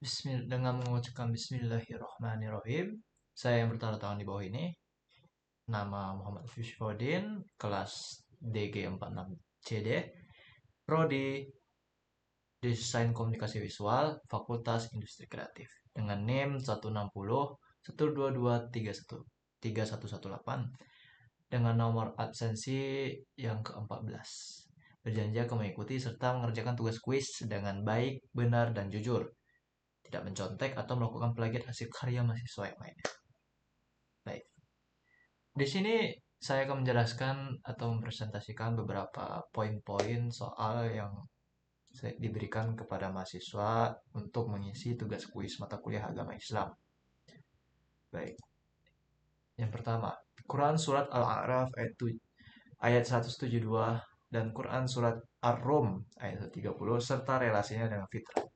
Dengan mengucapkan Bismillahirrahmanirrahim, saya yang bertanda tangan di bawah ini, nama Muhammad Fyodin, kelas DG46CD, Prodi Desain Komunikasi Visual, Fakultas Industri Kreatif, dengan NIM 160 122 3118, dengan nomor absensi yang ke-14. Berjanji akan mengikuti serta mengerjakan tugas kuis dengan baik, benar, dan jujur, tidak mencontek atau melakukan plagiat hasil karya mahasiswa yang lainnya. Baik, di sini saya akan menjelaskan atau mempresentasikan beberapa poin-poin soal yang diberikan kepada mahasiswa untuk mengisi tugas kuis mata kuliah agama Islam. Baik, yang pertama, Quran Surat Al-A'raf ayat 172 dan Quran Surat Ar-Rum ayat 130 serta relasinya dengan fitrah.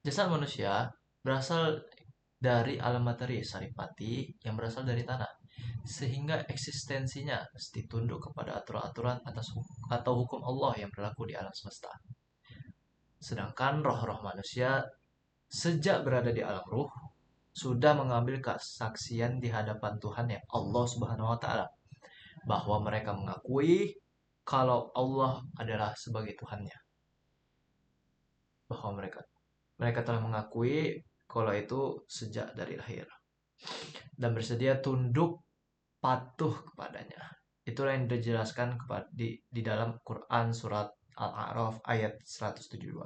Jasad manusia berasal dari alam materi saripati yang berasal dari tanah, sehingga eksistensinya mesti tunduk kepada aturan-aturan atau hukum Allah yang berlaku di alam semesta. Sedangkan roh-roh manusia sejak berada di alam ruh sudah mengambil kesaksian di hadapan Tuhan yang Allah Subhanahu wa taala bahwa mereka mengakui kalau Allah adalah sebagai Tuhannya. Bahwa mereka telah mengakui kalau itu sejak dari lahir dan bersedia tunduk patuh kepadanya. Itulah yang dijelaskan di dalam Quran surat Al-A'raf ayat 172.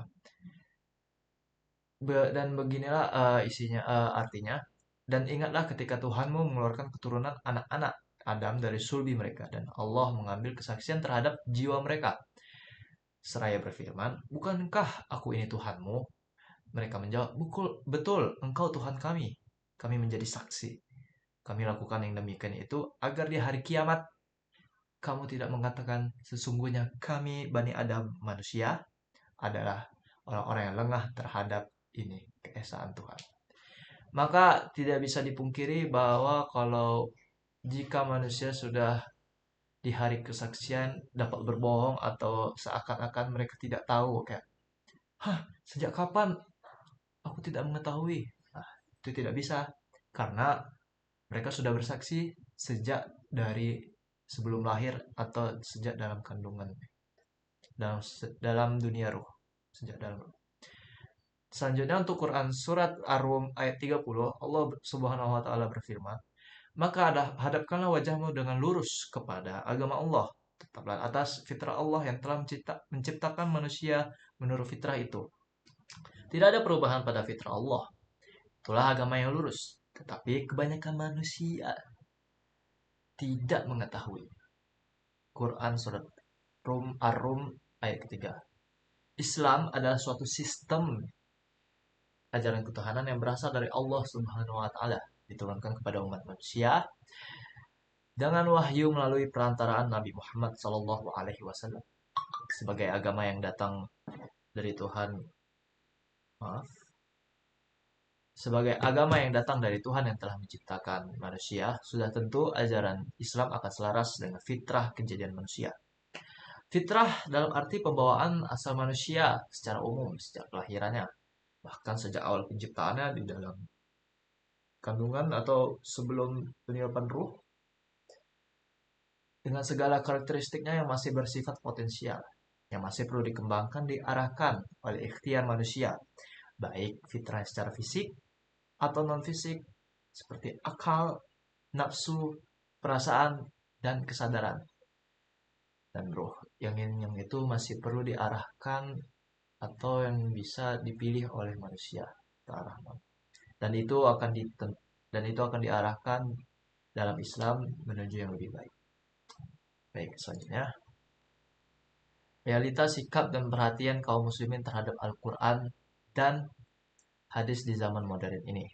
Dan beginilah isinya, artinya. Dan ingatlah ketika Tuhanmu mengeluarkan keturunan anak-anak Adam dari sulbi mereka dan Allah mengambil kesaksian terhadap jiwa mereka. Seraya berfirman, bukankah aku ini Tuhanmu? Mereka menjawab, betul, engkau Tuhan kami. Kami menjadi saksi. Kami lakukan yang demikian itu agar di hari kiamat kamu tidak mengatakan sesungguhnya kami Bani Adam manusia adalah orang-orang yang lengah terhadap ini keesaan Tuhan. Maka tidak bisa dipungkiri bahwa kalau jika manusia sudah di hari kesaksian dapat berbohong atau seakan-akan mereka tidak tahu kayak, sejak kapan aku tidak mengetahui. Nah, itu tidak bisa karena mereka sudah bersaksi sejak dari sebelum lahir atau sejak dalam kandungan, dalam dunia ruh, sejak dalam ruh. Selanjutnya untuk Quran surat Ar-Rum ayat 30, Allah Subhanahu wa taala berfirman, "Maka hadapkanlah wajahmu dengan lurus kepada agama Allah. Tetaplah atas fitrah Allah yang telah menciptakan manusia menurut fitrah itu. Tidak ada perubahan pada fitrah Allah. Itulah agama yang lurus. Tetapi kebanyakan manusia tidak mengetahui." Quran surat Ar-Rum ayat ketiga. Islam adalah suatu sistem ajaran ketuhanan yang berasal dari Allah Subhanahu wa taala, diturunkan kepada umat manusia dengan wahyu melalui perantaraan Nabi Muhammad SAW sebagai agama yang datang dari Tuhan. Maaf. Sebagai agama yang datang dari Tuhan yang telah menciptakan manusia, sudah tentu ajaran Islam akan selaras dengan fitrah kejadian manusia. Fitrah dalam arti pembawaan asal manusia secara umum sejak kelahirannya, bahkan sejak awal penciptaannya di dalam kandungan atau sebelum peniupan ruh, dengan segala karakteristiknya yang masih bersifat potensial, yang masih perlu dikembangkan diarahkan oleh ikhtiar manusia, baik fitrah secara fisik atau non-fisik, seperti akal, nafsu, perasaan, dan kesadaran. Dan roh yang itu masih perlu diarahkan atau yang bisa dipilih oleh manusia ke arah mana. Dan itu akan diarahkan dalam Islam menuju yang lebih baik. Baik, selanjutnya. Realitas sikap dan perhatian kaum muslimin terhadap Al-Quran dan hadis di zaman modern ini.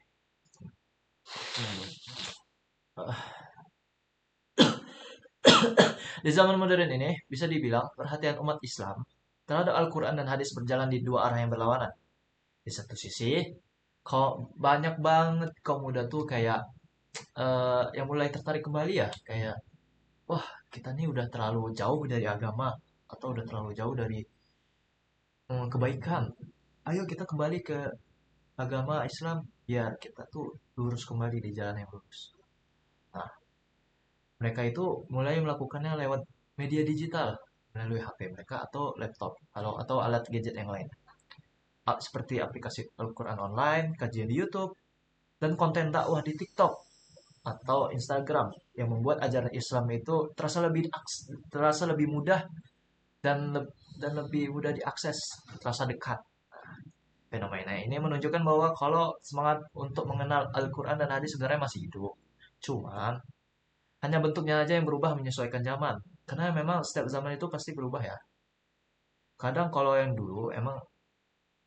Di zaman modern ini, bisa dibilang perhatian umat Islam terhadap Al-Quran dan hadis berjalan di dua arah yang berlawanan. Di satu sisi, banyak banget kaum muda tuh kayak yang mulai tertarik kembali ya, kayak wah kita nih udah terlalu jauh dari agama atau udah terlalu jauh dari kebaikan. Ayo kita kembali ke agama Islam biar kita tuh lurus kembali di jalan yang lurus. Nah, mereka itu mulai melakukannya lewat media digital melalui HP mereka atau laptop atau alat gadget yang lain. Seperti aplikasi Al-Quran online, kajian di YouTube, dan konten dakwah di TikTok atau Instagram yang membuat ajaran Islam itu terasa lebih mudah dan dan lebih mudah diakses, terasa dekat. Fenomena ini menunjukkan bahwa kalau semangat untuk mengenal Al-Quran dan hadis sebenarnya masih hidup. Cuman, hanya bentuknya aja yang berubah menyesuaikan zaman. Karena memang setiap zaman itu pasti berubah ya. Kadang kalau yang dulu emang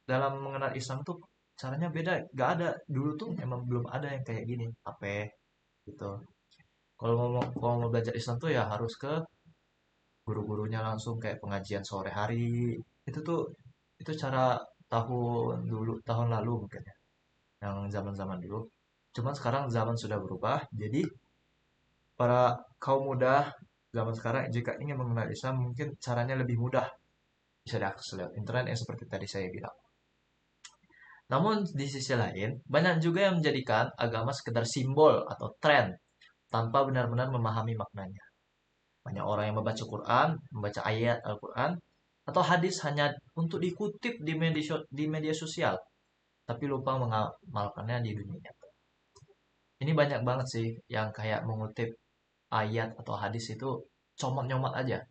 dalam mengenal Islam tuh caranya beda. Gak ada. Dulu tuh emang belum ada yang kayak gini. HP gitu. Kalau mau belajar Islam tuh ya harus ke guru-gurunya langsung kayak pengajian sore hari. Itu tuh itu cara tahun lalu mungkin ya. Yang zaman-zaman dulu. Cuman sekarang zaman sudah berubah. Jadi para kaum muda zaman sekarang jika ingin mengenal Islam mungkin caranya lebih mudah, bisa diakses lewat internet yang seperti tadi saya bilang. Namun di sisi lain, banyak juga yang menjadikan agama sekedar simbol atau tren tanpa benar-benar memahami maknanya. Banyak orang yang membaca ayat Al-Quran atau hadis hanya untuk dikutip di media sosial, tapi lupa mengamalkannya di dunia nyata. Ini banyak banget sih yang kayak mengutip ayat atau hadis itu comot-nyomot aja.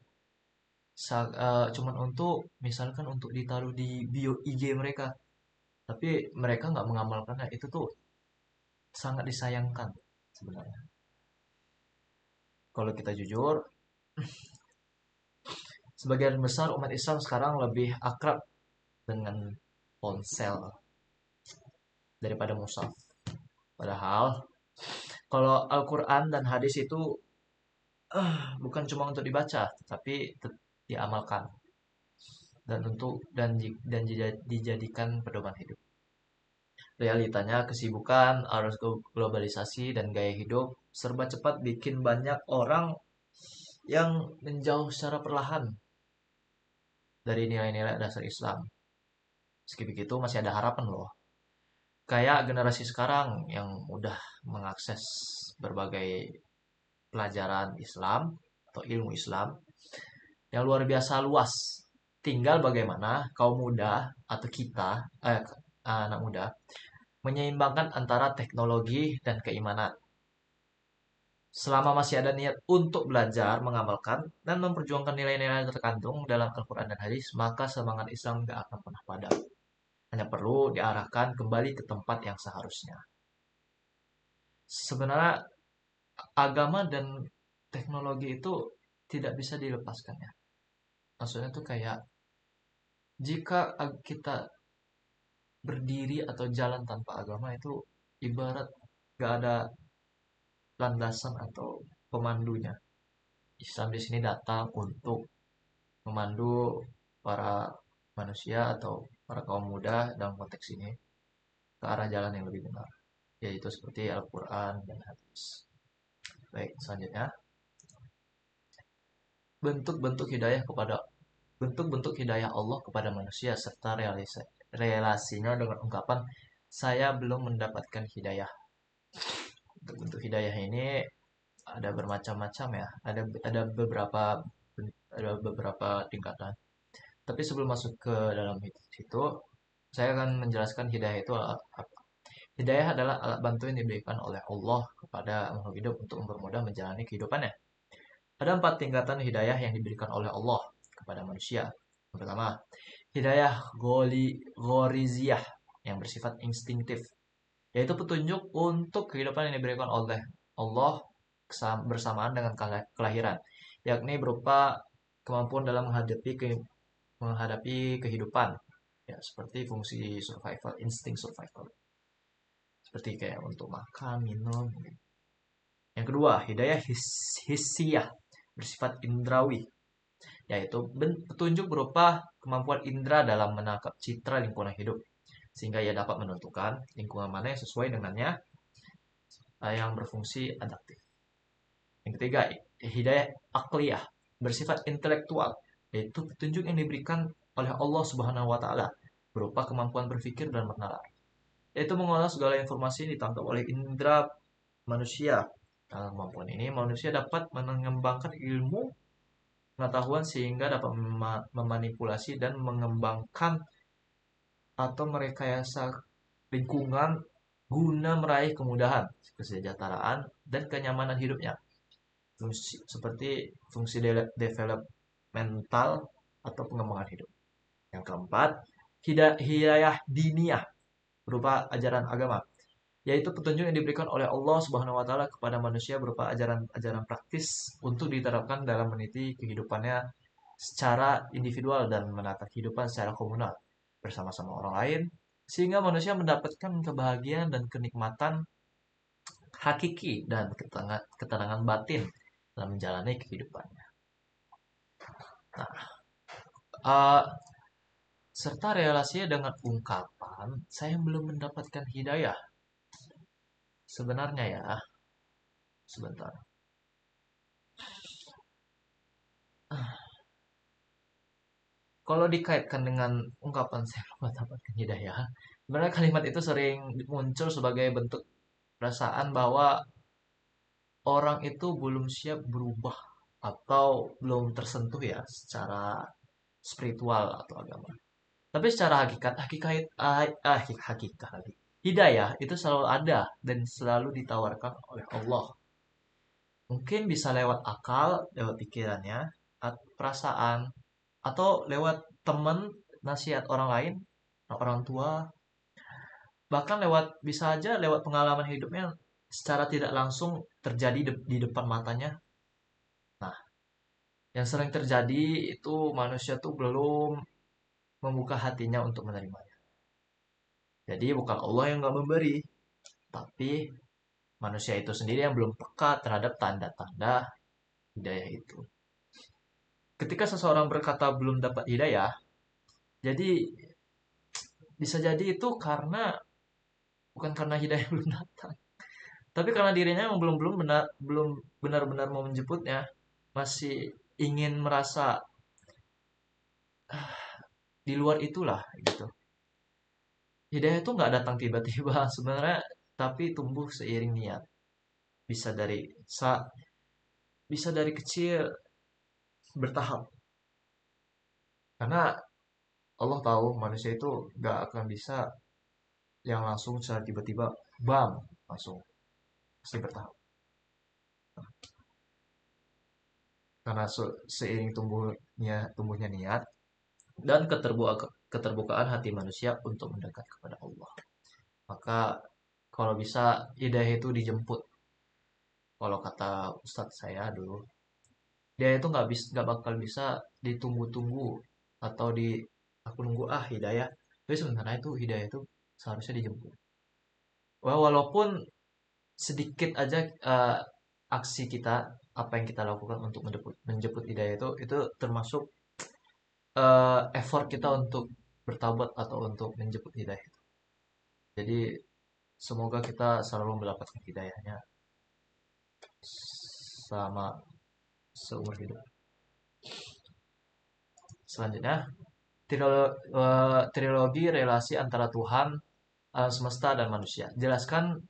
Cuman untuk misalkan untuk ditaruh di bio IG mereka, tapi mereka nggak mengamalkannya. Itu tuh sangat disayangkan sebenarnya. Kalau kita jujur, sebagian besar umat Islam sekarang lebih akrab dengan ponsel daripada mushaf. Padahal kalau Al-Quran dan hadis itu bukan cuma untuk dibaca, tapi diamalkan dan dijadikan pedoman hidup. Realitanya kesibukan, arus globalisasi, dan gaya hidup serba cepat bikin banyak orang yang menjauh secara perlahan dari nilai-nilai dasar Islam. Meski begitu masih ada harapan loh. Kayak generasi sekarang yang mudah mengakses berbagai pelajaran Islam atau ilmu Islam yang luar biasa luas. Tinggal bagaimana kaum muda atau kita, anak muda, menyeimbangkan antara teknologi dan keimanan. Selama masih ada niat untuk belajar, mengamalkan, dan memperjuangkan nilai-nilai yang terkandung dalam Al-Quran dan hadis, maka semangat Islam tidak akan pernah padam. Hanya perlu diarahkan kembali ke tempat yang seharusnya. Sebenarnya agama dan teknologi itu tidak bisa dilepaskan ya. Maksudnya tuh kayak jika kita berdiri atau jalan tanpa agama itu ibarat gak ada landasan atau pemandunya. Islam di sini datang untuk memandu para manusia atau para kaum muda dalam konteks ini ke arah jalan yang lebih benar, yaitu seperti Al-Quran dan hadis. Baik, selanjutnya bentuk-bentuk hidayah kepada bentuk-bentuk hidayah Allah kepada manusia serta relasinya dengan ungkapan saya belum mendapatkan hidayah. Bentuk hidayah ini ada bermacam-macam ya. Ada beberapa tingkatan. Tapi sebelum masuk ke dalam situ, saya akan menjelaskan hidayah itu apa. Hidayah adalah alat bantu yang diberikan oleh Allah kepada makhluk hidup untuk mempermudah menjalani kehidupannya. Ada 4 tingkatan hidayah yang diberikan oleh Allah kepada manusia. Yang pertama, hidayah goriziyah yang bersifat instinktif, yaitu petunjuk untuk kehidupan yang diberikan oleh Allah bersamaan dengan kelahiran, yakni berupa kemampuan dalam menghadapi kehidupan, ya seperti fungsi survival, insting survival, seperti kayak untuk makan, minum. Yang kedua, hidayah hissiyah bersifat indrawi, yaitu petunjuk berupa kemampuan indera dalam menangkap citra lingkungan hidup, sehingga ia dapat menentukan lingkungan mana yang sesuai dengannya, yang berfungsi adaptif. Yang ketiga, hidayah akliyah bersifat intelektual, yaitu petunjuk yang diberikan oleh Allah Subhanahu wa taala berupa kemampuan berpikir dan bernalar. yaitu mengolah segala informasi yang ditangkap oleh indera manusia. Dalam kemampuan ini, manusia dapat mengembangkan ilmu pengetahuan sehingga dapat memanipulasi dan mengembangkan atau merekayasa lingkungan guna meraih kemudahan, kesejahteraan, dan kenyamanan hidupnya. Seperti fungsi developmental atau pengembangan hidup. Yang keempat, hidayah diniyah berupa ajaran agama, yaitu petunjuk yang diberikan oleh Allah Subhanahu wa taala kepada manusia berupa ajaran-ajaran praktis untuk diterapkan dalam meniti kehidupannya secara individual dan menata kehidupan secara komunal bersama-sama orang lain, sehingga manusia mendapatkan kebahagiaan dan kenikmatan hakiki dan ketenangan batin dalam menjalani kehidupannya. Nah, uh, serta relasinya dengan ungkapan saya belum mendapatkan hidayah. Sebenarnya ya, sebentar. Kalau dikaitkan dengan ungkapan saya belum mendapatkan hidayah, sebenarnya kalimat itu sering muncul sebagai bentuk perasaan bahwa orang itu belum siap berubah atau belum tersentuh ya secara spiritual atau agama. Tapi secara hakikat hidayah itu selalu ada dan selalu ditawarkan oleh Allah. Mungkin bisa lewat akal, lewat pikirannya, atau perasaan, atau lewat teman, nasihat orang lain, orang tua, bahkan bisa aja lewat pengalaman hidupnya secara tidak langsung terjadi di depan matanya. Nah, yang sering terjadi itu manusia tuh belum membuka hatinya untuk menerimanya. Jadi bukan Allah yang nggak memberi, tapi manusia itu sendiri yang belum peka terhadap tanda-tanda hidayah itu. Ketika seseorang berkata belum dapat hidayah, jadi bisa jadi itu bukan karena hidayah belum datang, tapi karena dirinya yang belum benar-benar mau menjemputnya, masih ingin merasa di luar itulah gitu. Hidayah itu nggak datang tiba-tiba sebenarnya, tapi tumbuh seiring niat. Bisa dari bisa dari kecil bertahap. Karena Allah tahu manusia itu nggak akan bisa yang langsung secara tiba-tiba bam langsung, pasti bertahap. Karena seiring tumbuhnya niat dan keterbukaan hati manusia untuk mendekat kepada Allah. Maka kalau bisa hidayah itu dijemput. Kalau kata Ustadz saya dulu, dia itu nggak bakal bisa ditunggu-tunggu atau aku nunggu hidayah. Tapi sebenarnya itu hidayah itu seharusnya dijemput. Walaupun sedikit aja aksi kita, apa yang kita lakukan untuk menjemput hidayah itu termasuk effort kita untuk bertaubat atau untuk menjemput hidayah. Jadi semoga kita selalu mendapatkan hidayahnya sama seumur hidup. Selanjutnya, trilogi relasi antara Tuhan, alam semesta, dan manusia. Jelaskan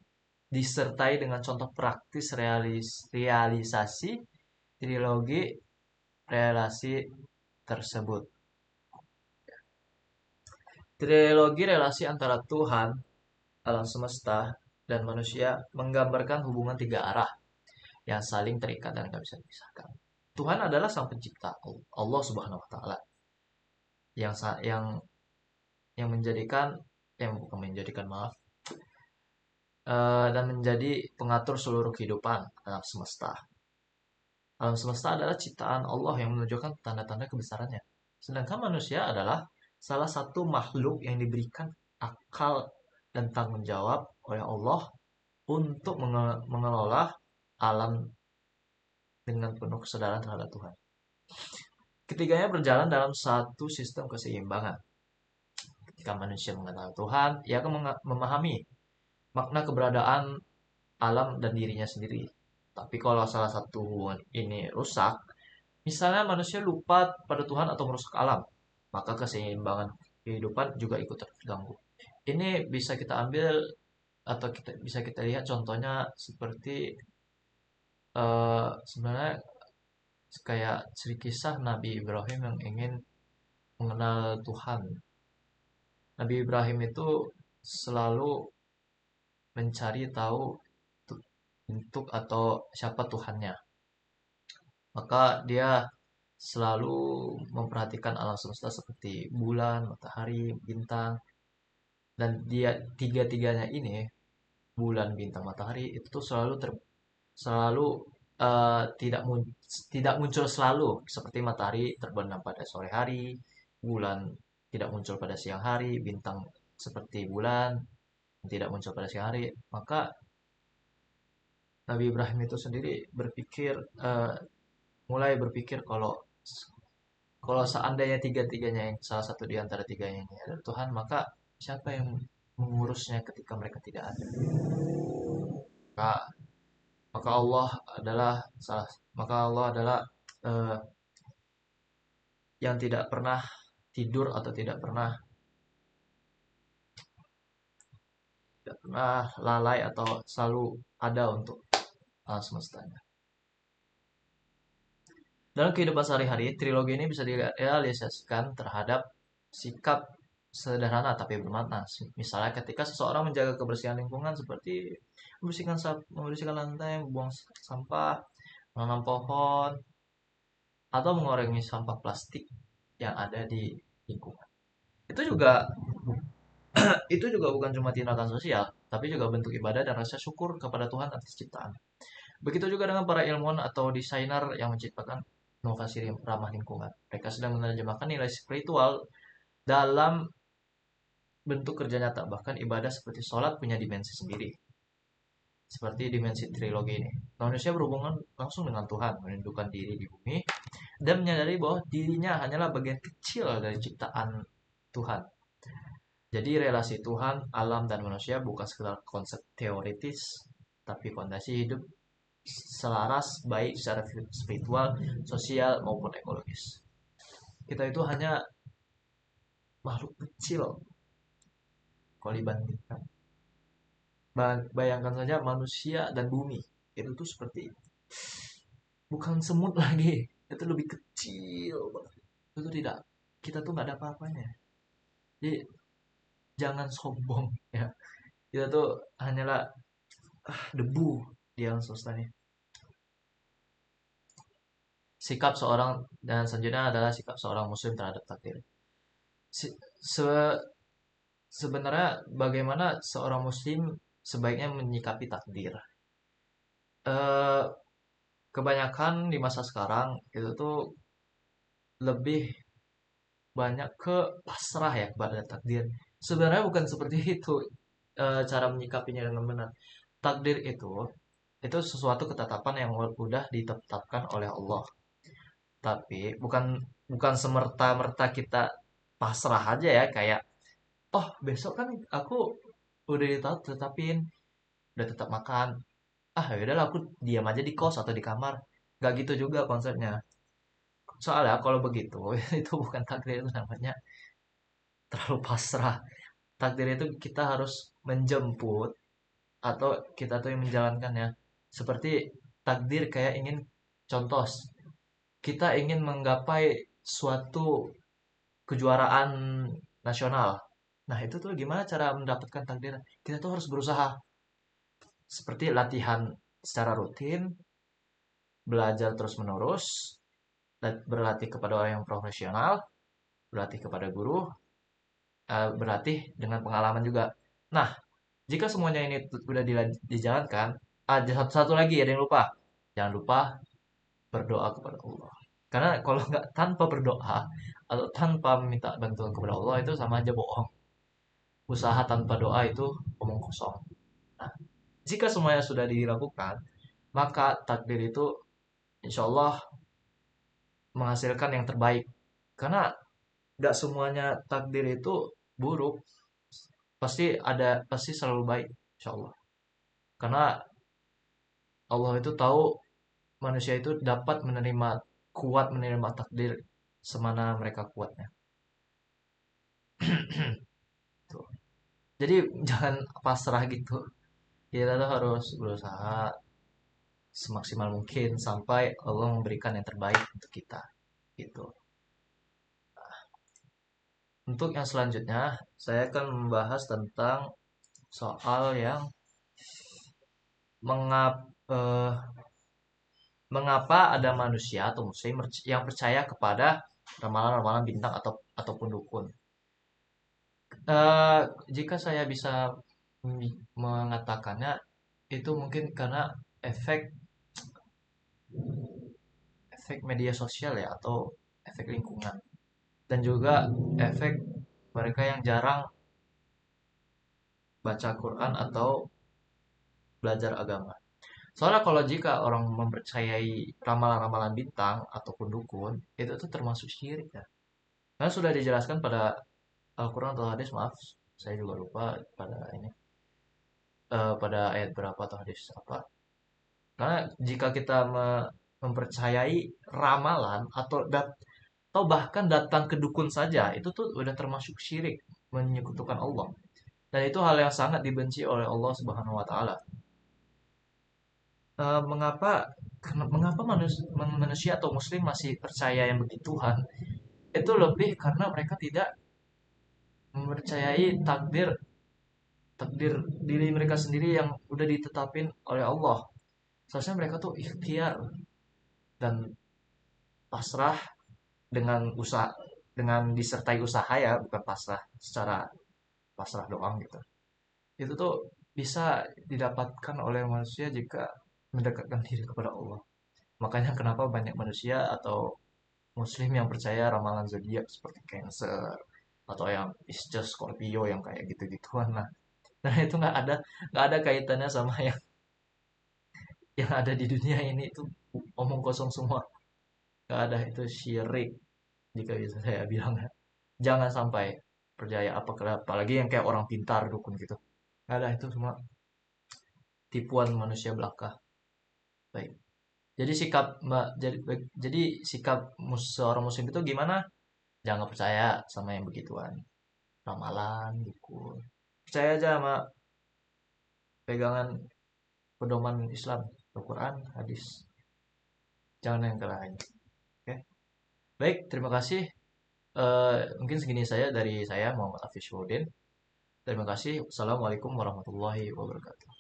disertai dengan contoh praktis realisasi trilogi relasi tersebut. Trilogi relasi antara Tuhan, alam semesta, dan manusia menggambarkan hubungan tiga arah yang saling terikat dan tidak bisa dipisahkan. Tuhan adalah sang pencipta, Allah Subhanahu wa taala, yang yang yang menjadikan yang bukan menjadikan maaf dan menjadi pengatur seluruh kehidupan alam semesta. Alam semesta adalah ciptaan Allah yang menunjukkan tanda-tanda kebesarannya. Sedangkan manusia adalah salah satu makhluk yang diberikan akal dan tanggung jawab oleh Allah untuk mengelola alam dengan penuh kesadaran terhadap Tuhan. Ketiganya berjalan dalam satu sistem keseimbangan. Ketika manusia mengenal Tuhan, ia akan memahami makna keberadaan alam dan dirinya sendiri. Tapi kalau salah satu hubungan ini rusak, misalnya manusia lupa pada Tuhan atau merusak alam, maka keseimbangan kehidupan juga ikut terganggu. Ini bisa kita ambil atau kita bisa kita lihat contohnya seperti sebenarnya kayak kisah Nabi Ibrahim yang ingin mengenal Tuhan. Nabi Ibrahim itu selalu mencari tahu bentuk atau siapa Tuhannya. Maka dia selalu memperhatikan alam semesta seperti bulan, matahari, bintang, dan dia tiga-tiganya ini, bulan, bintang, matahari itu tuh selalu tidak muncul selalu seperti matahari terbenam pada sore hari, bulan tidak muncul pada siang hari, bintang seperti bulan tidak muncul pada siang hari. Maka Nabi Ibrahim itu sendiri berpikir mulai berpikir kalau kalau seandainya tiga-tiganya yang salah satu di antara tiganya ini adalah Tuhan, maka siapa yang mengurusnya ketika mereka tidak ada? Maka, maka Allah adalah salah maka Allah adalah eh, yang tidak pernah tidur atau tidak pernah lalai atau selalu ada untuk alam semestanya. Dalam kehidupan sehari-hari, trilogi ini bisa direalisasikan terhadap sikap sederhana tapi bermakna. Misalnya ketika seseorang menjaga kebersihan lingkungan seperti membersihkan lantai, membuang sampah, menanam pohon, atau mengurangi sampah plastik yang ada di lingkungan. Itu juga itu juga bukan cuma tindakan sosial, tapi juga bentuk ibadah dan rasa syukur kepada Tuhan atas ciptaan. Begitu juga dengan para ilmuwan atau desainer yang menciptakan inovasi ramah lingkungan. Mereka sedang menerjemahkan nilai spiritual dalam bentuk kerja nyata. Bahkan ibadah seperti sholat punya dimensi sendiri. Seperti dimensi trilogi ini. Manusia berhubungan langsung dengan Tuhan, menundukkan diri di bumi, dan menyadari bahwa dirinya hanyalah bagian kecil dari ciptaan Tuhan. Jadi relasi Tuhan, alam, dan manusia bukan sekedar konsep teoritis, tapi fondasi hidup selaras baik secara spiritual, sosial, maupun ekologis. Kita itu hanya makhluk kecil kalau dibandingkan. Bayangkan saja manusia dan bumi. Itu tuh seperti bukan semut lagi. Itu lebih kecil banget. Itu tuh tidak. Kita tuh nggak ada apa-apanya. Jadi jangan sombong ya. Kita tuh hanyalah debu di alam semesta ini. Sikap seorang dan selanjutnya adalah sikap seorang muslim terhadap takdir. Si, se, Sebenarnya bagaimana seorang muslim sebaiknya menyikapi takdir? Eh, Kebanyakan di masa sekarang itu tuh lebih banyak ke pasrah ya kepada takdir. Sebenarnya bukan seperti itu cara menyikapinya dengan benar. Takdir itu sesuatu ketetapan yang udah ditetapkan oleh Allah. Tapi bukan bukan semerta-merta kita pasrah aja ya kayak oh besok kan aku udah ditetapin udah tetap makan ah ya udahlah aku diam aja di kos atau di kamar nggak gitu juga konsepnya soalnya kalau begitu itu bukan takdir itu namanya terlalu pasrah takdir itu kita harus menjemput atau kita tuh yang menjalankannya seperti takdir kayak ingin contoh kita ingin menggapai suatu kejuaraan nasional nah itu tuh gimana cara mendapatkan takdir kita tuh harus berusaha seperti latihan secara rutin belajar terus-menerus, berlatih kepada orang yang profesional, berlatih kepada guru, berlatih dengan pengalaman juga. Nah, jika semuanya ini sudah dijalankan, satu lagi ada yang lupa. Jangan lupa berdoa kepada Allah. Karena kalau nggak tanpa berdoa atau tanpa meminta bantuan kepada Allah itu sama aja bohong. Usaha tanpa doa itu omong kosong. Nah, jika semuanya sudah dilakukan, maka takdir itu insya Allah menghasilkan yang terbaik. Karena nggak semuanya takdir itu buruk. Pasti selalu baik, insya Allah. Karena Allah itu tahu manusia itu dapat kuat menerima takdir semana mereka kuatnya. Tuh. Jadi jangan pasrah gitu. Kita tuh harus berusaha semaksimal mungkin sampai Allah memberikan yang terbaik untuk kita. Gitu. Untuk yang selanjutnya, saya akan membahas tentang soal yang mengap, eh, mengapa ada manusia atau muslim yang percaya kepada ramalan-ramalan bintang ataupun dukun. Eh, Jika saya bisa mengatakannya, itu mungkin karena efek efek media sosial ya atau efek lingkungan dan juga efek mereka yang jarang baca Quran atau belajar agama. Soalnya kalau jika orang mempercayai ramalan-ramalan bintang ataupun dukun, itu tuh termasuk syirik ya. Karena sudah dijelaskan pada Al-Quran atau hadis, maaf, saya juga lupa pada ini, pada ayat berapa atau hadis apa. Karena jika kita mempercayai ramalan atau bahkan datang ke dukun saja, itu tuh udah termasuk syirik, menyekutukan Allah. Dan itu hal yang sangat dibenci oleh Allah Subhanahu wa taala. Mengapa mengapa manusia atau muslim masih percaya yang begituan? Itu lebih karena mereka tidak mempercayai takdir takdir diri mereka sendiri yang udah ditetapin oleh Allah. Seharusnya mereka tuh ikhtiar dan pasrah dengan usaha, dengan disertai usaha ya, bukan pasrah secara pasrah doang gitu. Itu tuh bisa didapatkan oleh manusia jika mendekatkan diri kepada Allah. Makanya kenapa banyak manusia atau muslim yang percaya ramalan zodiak seperti Cancer atau yang Pisces, Scorpio yang kayak gitu-gituan lah. Nah itu nggak ada kaitannya sama yang ada di dunia ini, itu omong kosong semua. Nggak ada, itu syirik jika bisa saya bilang. Jangan sampai percaya apa, apalagi yang kayak orang pintar dukun gitu. Nggak ada, itu semua tipuan manusia belaka. Baik. Jadi sikap jadi sikap seorang muslim itu gimana? Jangan percaya sama yang begituan. Ramalan, dukun. Percaya aja sama pegangan pedoman Islam, Al-Quran, hadis. Jangan yang lain. Oke. Baik, terima kasih. Mungkin segini saya dari saya, Muhammad Afif Syuhudin. Terima kasih. Assalamualaikum warahmatullahi wabarakatuh.